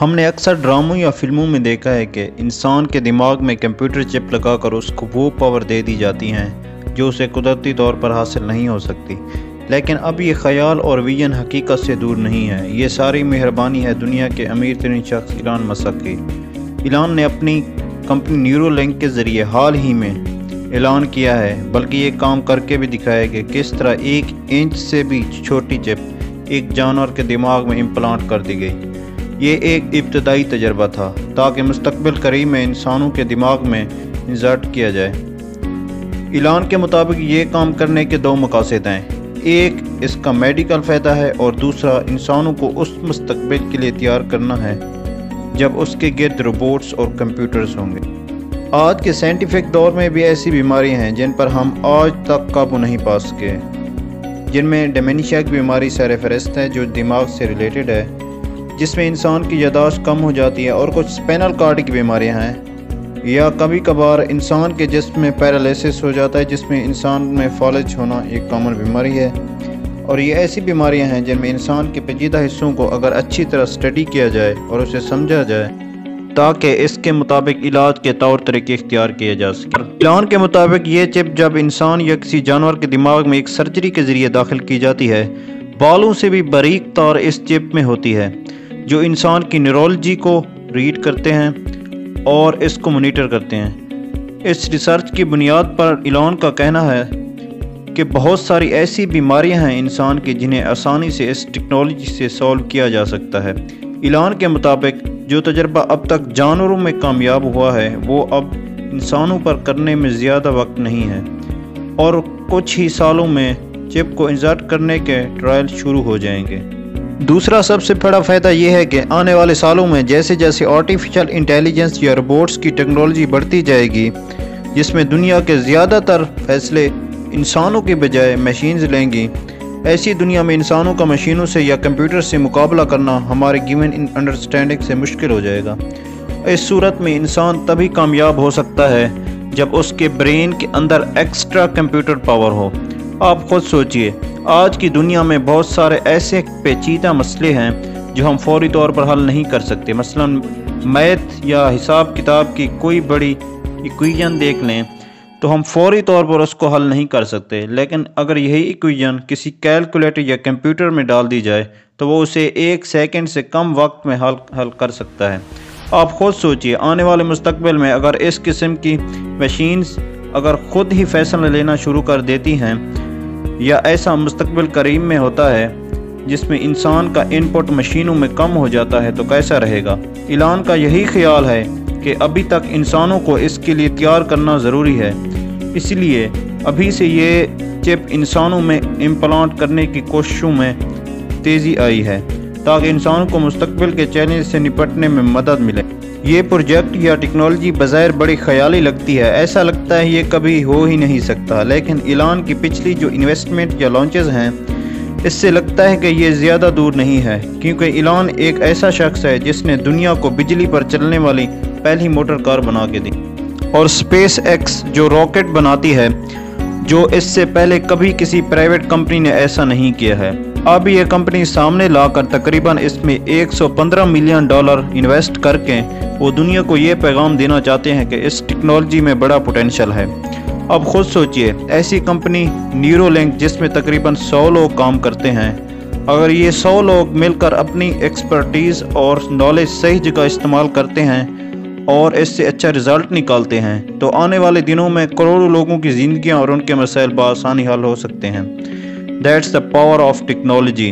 ہم نے اکثر ڈراموں یا فلموں میں دیکھا ہے کہ انسان کے دماغ میں کمپیوٹر چپ لگا کر اس کو وہ پاور دے دی جاتی ہیں جو اسے قدرتی طور پر حاصل نہیں ہو سکتی، لیکن اب یہ خیال اور ویژن حقیقت سے دور نہیں ہے۔ یہ ساری مہربانی ہے دنیا کے امیر ترین شخص ایلان مسک کی۔ ایلان نے اپنی کمپنی نیورو لنک کے ذریعے حال ہی میں اعلان کیا ہے، بلکہ یہ کام کر کے بھی دکھایا کہ کس طرح 1 انچ سے بھی چھوٹی چپ ایک جانور کے دماغ میں امپلانٹ کر دی گئی۔ یہ ایک ابتدائی تجربہ تھا تاکہ مستقبل قریب میں انسانوں کے دماغ میں انسرٹ کیا جائے۔ ایلان کے مطابق یہ کام کرنے کے 2 مقاصد ہیں، ایک اس کا میڈیکل فائدہ ہے اور دوسرا انسانوں کو اس مستقبل کے لیے تیار کرنا ہے جب اس کے گرد روبوٹس اور کمپیوٹرز ہوں گے۔ آج کے سائنٹیفک دور میں بھی ایسی بیماریاں ہیں جن پر ہم آج تک قابو نہیں پا سکے، جن میں ڈیمینشیا کی بیماری سر فہرست ہے جو دماغ سے ریلیٹڈ ہے، جس میں انسان کی یادداشت کم ہو جاتی ہے، اور کچھ اسپینل کارڈ کی بیماریاں ہیں، یا کبھی کبھار انسان کے جسم میں پیرالائسس ہو جاتا ہے جس میں انسان میں فالج ہونا ایک کامن بیماری ہے۔ اور یہ ایسی بیماریاں ہیں جن میں انسان کے پیچیدہ حصوں کو اگر اچھی طرح اسٹڈی کیا جائے اور اسے سمجھا جائے تاکہ اس کے مطابق علاج کے طور طریقے اختیار کیے جا سکیں۔ ایلان کے مطابق یہ چپ جب انسان یا کسی جانور کے دماغ میں ایک سرجری کے ذریعے داخل کی جاتی ہے، بالوں سے بھی باریک تار اس چپ میں ہوتی ہے جو انسان کی نیورولوجی کو ریڈ کرتے ہیں اور اس کو مانیٹر کرتے ہیں۔ اس ریسرچ کی بنیاد پر ایلان کا کہنا ہے کہ بہت ساری ایسی بیماریاں ہیں انسان کی جنہیں آسانی سے اس ٹیکنالوجی سے سولو کیا جا سکتا ہے۔ ایلان کے مطابق جو تجربہ اب تک جانوروں میں کامیاب ہوا ہے وہ اب انسانوں پر کرنے میں زیادہ وقت نہیں ہے، اور کچھ ہی سالوں میں چپ کو انسرٹ کرنے کے ٹرائل شروع ہو جائیں گے۔ دوسرا سب سے بڑا فائدہ یہ ہے کہ آنے والے سالوں میں جیسے جیسے آرٹیفیشل انٹیلیجنس یا روبوٹس کی ٹیکنالوجی بڑھتی جائے گی، جس میں دنیا کے زیادہ تر فیصلے انسانوں کے بجائے مشینز لیں گی، ایسی دنیا میں انسانوں کا مشینوں سے یا کمپیوٹر سے مقابلہ کرنا ہمارے گیون انڈرسٹینڈنگ سے مشکل ہو جائے گا۔ اس صورت میں انسان تبھی کامیاب ہو سکتا ہے جب اس کے برین کے اندر ایکسٹرا کمپیوٹر پاور ہو۔ آپ خود سوچئے، آج کی دنیا میں بہت سارے ایسے پیچیدہ مسئلے ہیں جو ہم فوری طور پر حل نہیں کر سکتے۔ مثلا میتھ یا حساب کتاب کی کوئی بڑی ایکویشن دیکھ لیں تو ہم فوری طور پر اس کو حل نہیں کر سکتے، لیکن اگر یہی ایکویشن کسی کیلکولیٹر یا کمپیوٹر میں ڈال دی جائے تو وہ اسے 1 سیکنڈ سے کم وقت میں حل کر سکتا ہے۔ آپ خود سوچئے، آنے والے مستقبل میں اگر اس قسم کی مشینز اگر خود ہی فیصلہ لینا شروع کر دیتی ہیں، یا ایسا مستقبل قریب میں ہوتا ہے جس میں انسان کا ان پٹ مشینوں میں کم ہو جاتا ہے تو کیسا رہے گا؟ ایلان کا یہی خیال ہے کہ ابھی تک انسانوں کو اس کے لیے تیار کرنا ضروری ہے، اس لیے ابھی سے یہ چپ انسانوں میں امپلانٹ کرنے کی کوششوں میں تیزی آئی ہے تاکہ انسانوں کو مستقبل کے چیلنج سے نپٹنے میں مدد ملے۔ یہ پروجیکٹ یا ٹیکنالوجی بظاہر بڑی خیالی لگتی ہے، ایسا لگتا ہے یہ کبھی ہو ہی نہیں سکتا، لیکن ایلان کی پچھلی جو انویسٹمنٹ یا لانچز ہیں اس سے لگتا ہے کہ یہ زیادہ دور نہیں ہے، کیونکہ ایلان ایک ایسا شخص ہے جس نے دنیا کو بجلی پر چلنے والی پہلی موٹر کار بنا کے دی، اور اسپیس ایکس جو راکٹ بناتی ہے، جو اس سے پہلے کبھی کسی پرائیویٹ کمپنی نے ایسا نہیں کیا ہے۔ اب یہ کمپنی سامنے لا کر تقریباً اس میں $115 ملین انویسٹ کر کے وہ دنیا کو یہ پیغام دینا چاہتے ہیں کہ اس ٹیکنالوجی میں بڑا پوٹینشل ہے۔ اب خود سوچئے، ایسی کمپنی نیورو لنک جس میں تقریباً 100 لوگ کام کرتے ہیں، اگر یہ 100 لوگ مل کر اپنی ایکسپرٹیز اور نالج صحیح جگہ استعمال کرتے ہیں اور اس سے اچھا رزلٹ نکالتے ہیں تو آنے والے دنوں میں کروڑوں لوگوں کی زندگیاں اور ان کے مسائل بآسانی حل ہو سکتے ہیں۔ That's the power of technology.